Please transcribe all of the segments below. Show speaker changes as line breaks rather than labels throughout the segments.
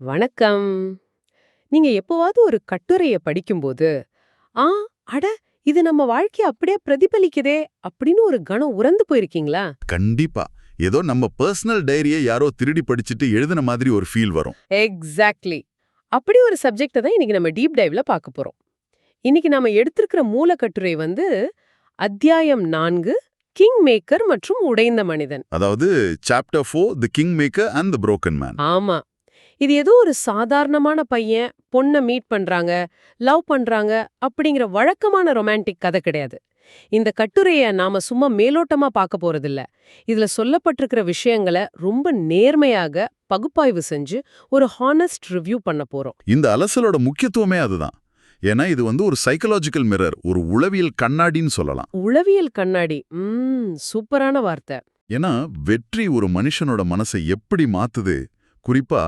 வணக்கம். நீங்க எப்போவாவது ஒரு கட்டுரைய படிக்கும்போது, "ஆ, அட! இது நம்ம வாழ்க்கைய அப்படியே பிரதிபலிக்குதே!" அப்படின்னு ஒரு கணம் உறந்து போயிருக்கீங்களா?
கண்டிப்பா. ஏதோ நம்ம பர்சனல் டைரிய யாரோ திருடி படிச்சுட்டு எழுதுன மாதிரி ஒரு ஃபீல் வரும்.
எக்ஸாக்ட்லி. அப்படி ஒரு சப்ஜெக்ட்ட தான் இன்னைக்கு நம்ம டீப் டைவ்ல பார்க்க போறோம். இன்னைக்கு நாம எடுத்திருக்கிற மூல கட்டுரை வந்து அத்தியாயம் 4 கிங் மேக்கர் மற்றும் உடைந்த மனிதன்.
அதாவது chapter 4 the king maker and the broken man.
ஆமா. இது ஏதோ ஒரு சாதாரணமான பையன் பொண்ண மீட் பண்றாங்க, லவ் பண்றாங்க அப்படிங்கிற வழக்கமான ரொமான்டிக் கதை கிடையாது. இந்த கட்டுரைய நாம சும்மா மேலோட்டமா பார்க்க போறதில்ல. இதுல சொல்லப்பட்டிருக்கிற விஷயங்கள ரொம்ப நேர்மையாக பகுப்பாய்வு செஞ்சு ஒரு ஹானஸ்ட் ரிவ்யூ பண்ண போறோம்.
இந்த அலசலோட முக்கியத்துவமே அதுதான். ஏன்னா இது ஒரு சைக்காலஜிக்கல் மிரர், ஒரு உளவியல் கண்ணாடின்னு சொல்லலாம்.
உளவியல் கண்ணாடி. சூப்பரான வார்த்தை.
ஏன்னா வெற்றி ஒரு மனுஷனோட மனசை எப்படி மாத்துது, குறிப்பா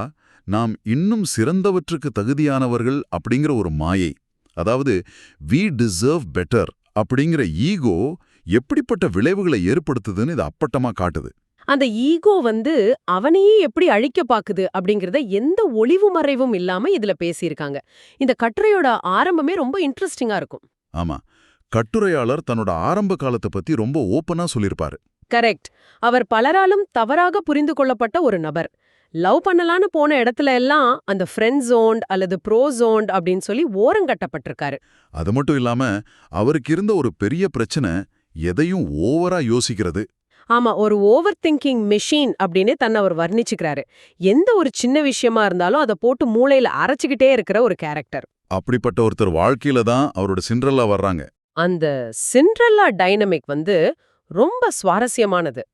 நாம் இன்னும் சிறந்தவற்றுக்கு தகுதியானவர்கள் அப்படிங்கிற ஒரு மாயை, அதாவது வி டிசர்வ் பெட்டர் அப்படிங்கிற ஈகோ எப்படிப்பட்ட விளைவுகளை ஏற்படுத்துதுன்னு இது அப்பட்டமா காட்டுது.
அந்த ஈகோ வந்து அவனையே எப்படி அழிக்க பாக்குது அப்படிங்கறத எந்த ஒளிவு மறைவும் இல்லாம இதுல பேசியிருக்காங்க. இந்த கட்டுரையோட ஆரம்பமே ரொம்ப இன்ட்ரெஸ்டிங்கா இருக்கும்.
ஆமா, கட்டுரையாளர் தன்னோட ஆரம்ப காலத்தை பத்தி ரொம்ப ஓப்பனா சொல்லியிருப்பாரு.
கரெக்ட். அவர் பலராலும் தவறாக புரிந்து கொள்ளப்பட்ட ஒரு நபர். லவ் பண்ணலான்னு போன இடத்துல எல்லாம் அந்த ஃப்ரெண்ட் ஜோன்ட் அல்லது ப்ரோ ஜோன்ட் அப்படின்னு சொல்லி ஓரங்கட்டப்பட்டிருக்காரு.
அது மட்டும் இல்லாம அவருக்கு இருந்த ஒரு பெரிய பிரச்சனை எதையும் ஓவரா யோசிக்கிறது.
ஆமா, ஒரு ஓவர் திங்கிங் மெஷின் அப்படின்னு தன்னை அவர் வர்ணிச்சுக்கிறாரு. எந்த ஒரு சின்ன விஷயமா இருந்தாலும் அதை போட்டு மூளையில அரைச்சுக்கிட்டே இருக்கிற ஒரு கேரக்டர்.
அப்படிப்பட்ட ஒருத்தர் வாழ்க்கையில தான் அவரோட சிண்ட்ரெல்லா வர்றாங்க.
அந்த சிண்ட்ரெல்லா டைனமிக் வந்து ரொம்ப சுவாரஸ்யமானது.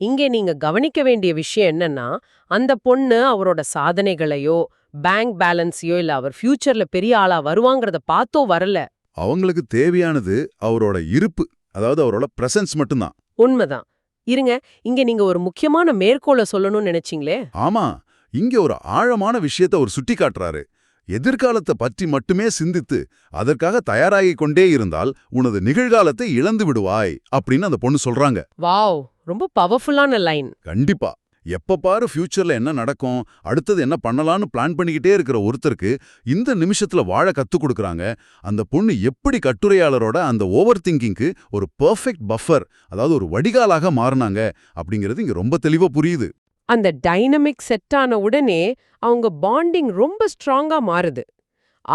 இங்கே நீங்க கவனிக்க வேண்டிய விஷயம் என்னன்னா, அந்த பொண்ணு அவரோட சாதனைகளையோ பேங்க் பேலன்ஸையோ இல்ல அவர் ஃபியூச்சர்ல பெரிய ஆளா வருவாங்கறத பார்த்தோ வரல.
அவங்களுக்கு தேவையானது அவரோட இருப்பு, அதாவது அவரோட பிரசன்ஸ் மட்டும்தான்.
உண்மைதான். இருங்க, இங்க நீங்க ஒரு முக்கியமான மேற்கோள சொல்லணும்னு நினைச்சீங்களே.
ஆமா, இங்க ஒரு ஆழமான விஷயத்தை அவர் சுட்டி காட்டுறாரு. எதிர்காலத்தை பற்றி மட்டுமே சிந்தித்து அதற்காக தயாராகிக் கொண்டே இருந்தால் உனது நிகழ்காலத்தை இழந்து விடுவாய் அப்படின்னு அந்த பொண்ணு சொல்றாங்க.
வாவ், ரொம்ப பவர்ஃபுல்லான லைன்.
கண்டிப்பா. எப்ப பாரு ஃபியூச்சர்ல என்ன நடக்கும், அடுத்தது என்ன பண்ணலாம்னு பிளான் பண்ணிக்கிட்டே இருக்கிற ஒருத்தருக்கு இந்த நிமிஷத்துல வாழ கத்துக் கொடுக்கறாங்க. அந்த பொண்ணு எப்படி கட்டுரையாளரோட அந்த ஓவர் திங்கிங்க்கு ஒரு பெர்ஃபெக்ட் பஃபர், அதாவது ஒரு வடிகாலாக மாறினாங்க அப்படிங்கிறது இங்க ரொம்ப தெளிவா புரியுது.
அந்த டைனமிக் செட் ஆன உடனே அவங்க பாண்டிங் ரொம்ப ஸ்ட்ராங்கா மாறுது.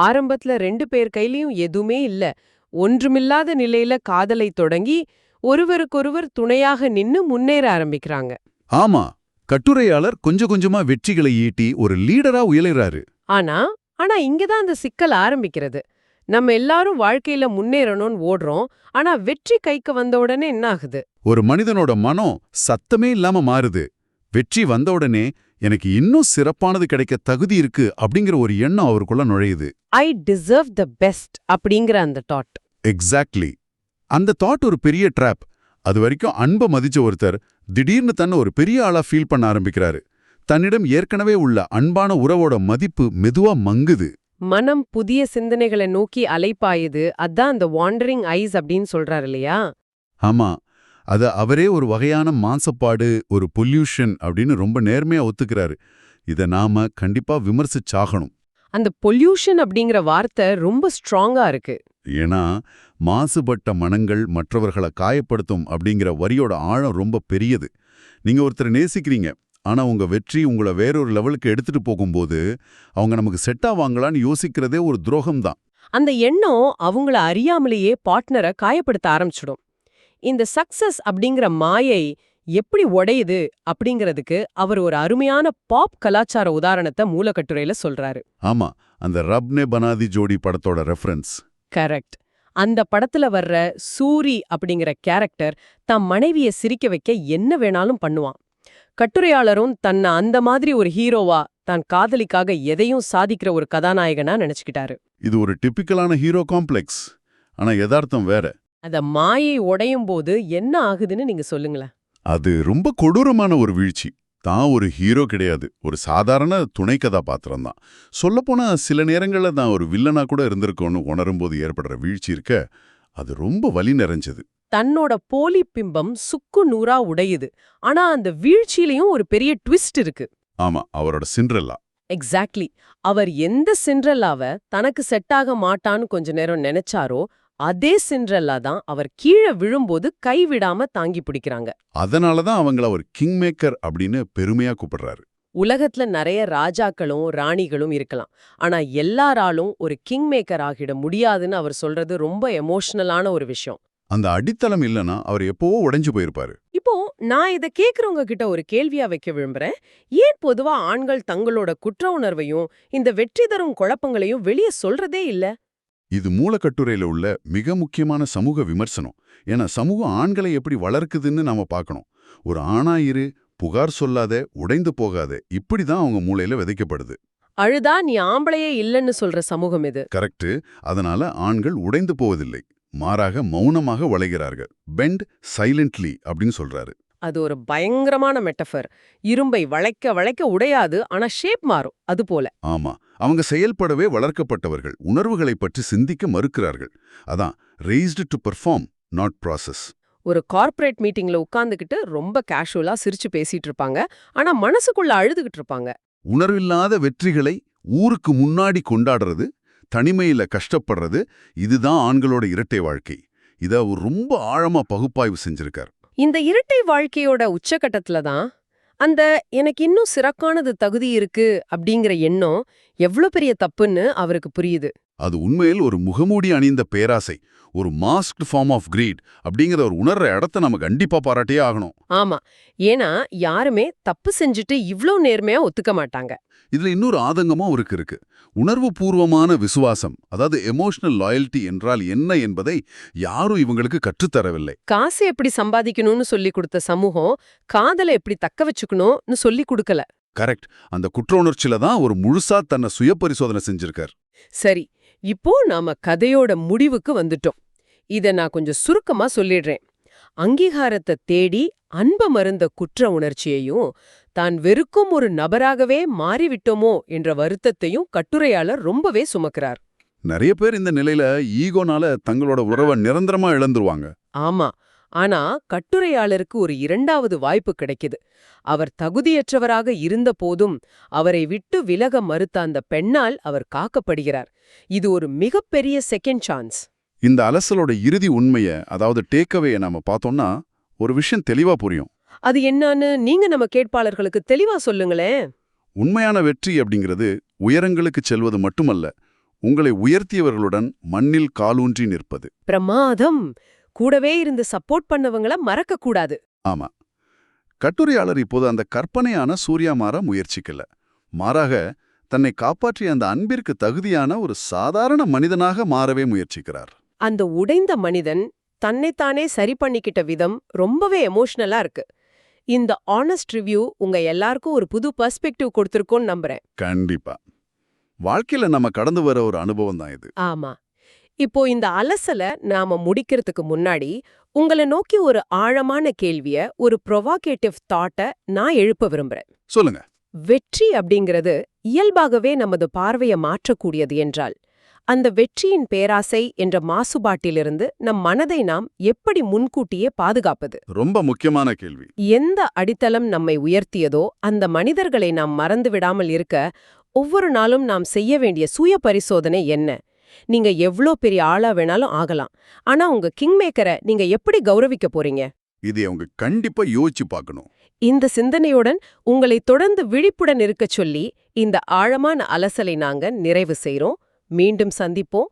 ஆரம்பத்துல 2 பேர் கையிலயும் எதுவுமே இல்ல. ஒன்றுமில்லாத நிலையில காதலை தொடங்கி ஒருவருக்கொருவர் துணையாக நின்னு முன்னேற ஆரம்பிக்கிறாங்க.
ஆமா, கட்டுரையாளர் கொஞ்சம் கொஞ்சமா வெற்றிகளை ஈட்டி ஒரு லீடரா உயர்றாரு.
ஆனா ஆனா இங்கதான் அந்த சிக்கல் ஆரம்பிக்கிறது. நம்ம எல்லாரும் வாழ்க்கையில முன்னேறணும்னு ஓடுறோம். ஆனா வெற்றி கைக்கு வந்த உடனே என்ன ஆகுது?
ஒரு மனிதனோட மனம் சத்தமே இல்லாம மாறுது. வெற்றி வந்த உடனே எனக்கு இன்னும் சிறப்பானது கிடைக்க தகுதி இருக்கு அப்படிங்கிற ஒரு எண்ணம் அவருக்குள்ள நுழையுது.
ஐ டிசர்வ் த பெஸ்ட் அப்படிங்கிற அந்த தாட்.
எக்ஸாக்ட்லி. அந்த தாட் ஒரு பெரிய ட்ராப். அது வரைக்கும் அன்பை மதிச்ச ஒருத்தர் திடீர்னு தன்னை ஒரு பெரிய ஆளா ஃபீல் பண்ண ஆரம்பிக்கிறாரு. தன்னிடம் ஏற்கனவே உள்ள அன்பான உறவோட மதிப்பு மெதுவா மங்குது.
மனம் புதிய சிந்தனைகளை நோக்கி அலைப்பாயுது. அதான் அந்த வாண்டரிங் ஐஸ் அப்படின்னு சொல்றாரு இல்லையா?
ஆமா, அத அவரே ஒரு வகையான மாசப்பாடு, ஒரு பொல்யூஷன் அப்படின்னு ரொம்ப நேர்மையா ஒத்துக்கிறாரு. இத நாம கண்டிப்பா விமர்சிச்சாகணும்.
அந்த பொல்யூஷன் அப்படிங்கிற வார்த்தை ரொம்ப ஸ்ட்ராங்கா இருக்கு.
ஏன்னா மாசுபட்ட மனங்கள் மற்றவர்களை காயப்படுத்தும் அப்படிங்கிற வரியோட ஆழம் ரொம்ப பெரியது. நீங்க ஒருத்தரை நேசிக்கிறீங்க, ஆனா உங்க வெற்றி உங்களை வேறொரு லெவலுக்கு எடுத்துட்டு போகும்போது அவங்க நமக்கு செட் ஆவாங்களான்னு யோசிக்கிறதே ஒரு துரோகம்தான்.
அந்த எண்ணம் அவங்கள அறியாமலேயே பார்ட்னரை காயப்படுத்த ஆரம்பிச்சிடும். இந்த சக்சஸ் அப்படிங்கிற மாயை எப்படி உடையுது அப்படிங்கிறதுக்கு அவர் ஒரு அருமையான பாப் கலாச்சார உதாரணத்தை மூலக்கட்டுரையில சொல்றாரு.
ஆமா, அந்த ரப் நே பனாதி ஜோடி படத்தோட ரெஃபரன்ஸ்.
கரெக்ட். அந்த படத்துல வர்ற சூரி அப்படிங்கிற கேரக்டர் தன் மனைவிய சிரிக்க வைக்க என்ன வேணாலும் பண்ணுவான். கட்டுரையாளரும் தன்னை அந்த மாதிரி ஒரு ஹீரோவா தான் காதலிக்காக எதையும் சாதிக்கிற ஒரு கதாநாயகனா நினைச்சுக்கிட்டாரு.
இது ஒரு டிபிக்கலான ஹீரோ காம்ப்ளெக்ஸ். ஆனா யதார்த்தம் வேற.
அத மாயை உடையும் போது என்ன ஆகுதுன்னு நீங்க சொல்லுங்களேன்.
அது ரொம்ப கொடூரமான ஒரு வீழ்ச்சி. தான் ஒரு ஹீரோ கிடையாது, ஒரு சாதாரண துணை கதாபாத்திரம் தான். சொல்லப்போனா சில நேரங்கள்ல தான் ஒரு வில்லனா கூட இருந்திருக்கோன்னு உணரும்போது ஏற்படுற வீழ்ச்சி இருக்க, அது ரொம்ப வலி நிறைஞ்சது.
தன்னோட போலி பிம்பம் சுக்கு நூறா உடையுது. ஆனா அந்த வீழ்ச்சியிலயும் ஒரு பெரிய ட்விஸ்ட் இருக்கு.
ஆமா, அவரோட சிண்ட்ரெல்லா.
எக்ஸாக்ட்லி. அவர் எந்த சிண்ட்ரெல்லாவ தனக்கு செட் ஆக மாட்டான்னு கொஞ்ச நேரம் நினைச்சாரோ அதே சிண்ட்ரெல்லா தான் அவர் கீழே விழும்போது கைவிடாம தாங்கி பிடிக்கிறாங்க.
அதனால தான் அவங்கள ஒரு கிங் மேக்கர் அப்படின்னு பெருமையா கூப்பிடுறாரு.
உலகத்துல நிறைய ராஜாக்களும் ராணிகளும் இருக்கலாம். ஆனா எல்லாராலும் ஒரு கிங் மேக்கர் ஆகிட முடியாதுன்னு அவர் சொல்றது ரொம்ப எமோஷனலான ஒரு விஷயம்.
அந்த அடித்தளம் இல்லனா அவர் எப்பவோ உடைஞ்சு போயிருப்பாரு.
இப்போ நான் இத கேக்குறவங்க கிட்ட ஒரு கேள்வியா வைக்க விரும்புறேன். ஏன் பொதுவா ஆண்கள் தங்களோட குற்ற உணர்வையும் இந்த வெற்றி தரும் குழப்பங்களையும் வெளியே சொல்றதே இல்ல?
இது மூலக்கட்டுரையில உள்ள மிக முக்கியமான சமூக விமர்சனம். ஏன்னா சமூகம் ஆண்களை எப்படி வளர்க்குதுன்னு நாம பார்க்கணும். ஒரு ஆணாயிரு, புகார் சொல்லாத, உடைந்து போகாத, இப்படிதான் அவங்க மூளையில விதைக்கப்படுது.
அழுதா நீ ஆம்பளையே இல்லன்னு சொல்ற சமூகம் இது.
கரெக்ட். அதனால ஆண்கள் உடைந்து போவதில்லை, மாறாக மௌனமாக வளைகிறார்கள். பெண்ட் சைலண்ட்லி அப்படின்னு சொல்றாரு.
அது ஒரு பயங்கரமான மெட்டஃபர். இரும்பை வளைக்க வளைக்க உடையாது, ஆனா ஷேப் மாறும். அது போல.
ஆமா, அவங்க செயல்படவே வளர்க்கப்பட்டவர்கள், உணர்வுகளை பற்றி சிந்திக்க மறுக்கிறார்கள். அதான் raised to perform, not process.
ஒரு கார்ப்பரேட் மீட்டிங்ல உட்கார்ந்துகிட்டு ரொம்ப கேஷுவலா சிரிச்சு பேசிட்டு இருப்பாங்க. ஆனா மனசுக்குள்ள அழுதுகிட்டு இருப்பாங்க.
உணர்வில்லாத வெற்றிகளை ஊருக்கு முன்னாடி கொண்டாடுறது, தனிமையில கஷ்டப்படுறது, இதுதான் ஆண்களோட இரட்டை வாழ்க்கை. இத அவர் ரொம்ப ஆழமா பகுப்பாய்வு செஞ்சிருக்கார்.
இந்த இரட்டை வாழ்க்கையோட உச்சகட்டத்துல தான் அந்த எனக்கு இன்னும் சிறக்கானது தகுதி இருக்கு அப்படிங்கிற எண்ணம் எவ்ளோ பெரிய தப்புன்னு அவருக்கு புரியுது.
அது உண்மையில் ஒரு முகமூடி அணிந்த பேராசை, ஒரு மாஸ்க்டு ஃபார்ம் ஆஃப் கிரீட் அப்படிங்கிற ஒரு உணர்ற இடத்த நம்ம கண்டிப்பா பாராட்டியே ஆகணும்.
ஆமா, ஏன்னா யாருமே தப்பு செஞ்சுட்டு இவ்ளோ நேர்மையா ஒத்துக்க மாட்டாங்க.
இதுல இன்னொரு ஆதங்கமும் அவருக்கு இருக்கு. உணர்வு பூர்வமான விசுவாசம், அதாவது எமோஷனல் லாயல்ட்டி என்றால் என்ன என்பதை யாரும் இவங்களுக்கு கற்றுத்தரவில்லை.
காசு எப்படி சம்பாதிக்கணும்னு சொல்லி கொடுத்த சமூகம் காதலை எப்படி தக்க வச்சுக்கணும்னு சொல்லி கொடுக்கல.
கரெக்ட். அந்த குற்ற உணர்ச்சியில தான் ஒரு முழுசா தன்னை சுய பரிசோதனை செஞ்சிருக்கார்.
சரி, இப்போ நாம கதையோட முடிவுக்கு வந்துட்டோம். இத நான் கொஞ்சம் சுருக்கமா சொல்லிடுறேன். அங்கீகாரத்தை தேடி அன்ப மருந்த குற்ற உணர்ச்சியையும் தான் வெறுக்கும் ஒரு நபராகவே மாறிவிட்டோமோ என்ற வருத்தத்தையும் கட்டுரையாளர் ரொம்பவே சுமக்கிறார்.
நிறைய பேர் இந்த நிலையில ஈகோனால தங்களோட உறவை நிரந்தரமா இழந்துருவாங்க.
ஆமா, ஆனா கட்டுரையாளருக்கு ஒரு இரண்டாவது வாய்ப்பு கிடைக்குது. அவர் தகுதியற்றவராக இருந்த போதும் அவரை விட்டு விலக மறுத்த அந்த பெண்ணால் அவர் காக்கப்படுகிறார். இது ஒரு மிகப்பெரிய செகண்ட் சான்ஸ்.
இந்த அலசலோட இறுதி உண்மைய, அதாவது டேக்அவேய நாம பார்த்தோம்னா ஒரு விஷயம் தெளிவா புரியும்.
அது என்னன்னு நீங்க நம்ம கேட்பாளர்களுக்கு தெளிவா சொல்லுங்களேன்.
உண்மையான வெற்றி அப்படிங்கிறது உயரங்களுக்கு செல்வது மட்டுமல்ல, உங்களை உயர்த்தியவர்களுடன் மண்ணில் காலூன்றி நிற்பது.
பிரமாதம். கூடவே இருந்து சப்போர்ட் பண்ணவங்கள மறக்க கூடாது.
ஆமா. கட்டுரையாளர் இப்போது அந்த கற்பனையான சூர்யா மாற முயற்சிக்கல. மாறாக தன்னை காப்பாற்றிய அந்த அன்பிற்கு தகுதியான ஒரு சாதாரண மனிதனாக மாறவே முயற்சிக்கிறார்.
அந்த உடைந்த மனிதன் தன்னைத்தானே சரி பண்ணிக்கிட்ட விதம் ரொம்பவே எமோஷனலா இருக்கு. இந்த ஆனஸ்ட் ரிவ்யூ உங்க எல்லாருக்கும் ஒரு புது பெர்ஸ்பெக்டிவ் கொடுத்திருக்கும்னு நம்புறேன்.
கண்டிப்பா. வாழ்க்கையில நம்ம கடந்து வர ஒரு அனுபவம் தான் இது.
ஆமா. இப்போ இந்த அலசல நாம முடிக்கிறதுக்கு முன்னாடி உங்களை நோக்கி ஒரு ஆழமான கேள்விய, ஒரு ப்ரொவாகேட்டிவ் தாட்ட நான் எழுப்ப விரும்புறேன்.
சொல்லுங்க.
வெற்றி அப்படிங்கிறது இயல்பாகவே நமது பார்வையை மாற்றக்கூடியது என்றால், அந்த வெற்றியின் பேராசை என்ற மாசுபாட்டிலிருந்து நம் மனதை நாம் எப்படி முன்கூட்டியே பாதுகாப்பது?
ரொம்ப முக்கியமான கேள்வி.
எந்த அடித்தளம் நம்மை உயர்த்தியதோ அந்த மனிதர்களை நாம் மறந்து விடாமல் இருக்க ஒவ்வொரு நாளும் நாம் செய்ய வேண்டிய சுய பரிசோதனை என்ன? நீங்க எவ்ளோ பெரிய ஆளா வேணாலும் ஆகலாம், ஆனா உங்க கிங்மேக்கரை நீங்க எப்படி கௌரவிக்க போறீங்க?
இதை அவங்க கண்டிப்பா யோசிச்சு பார்க்கணும்.
இந்த சிந்தனையுடன் உங்களை தொடர்ந்து விழிப்புடன் இருக்கச் சொல்லி இந்த ஆழமான அலசலை நாங்க நிறைவு செய்றோம். மீண்டும் சந்திப்போம்.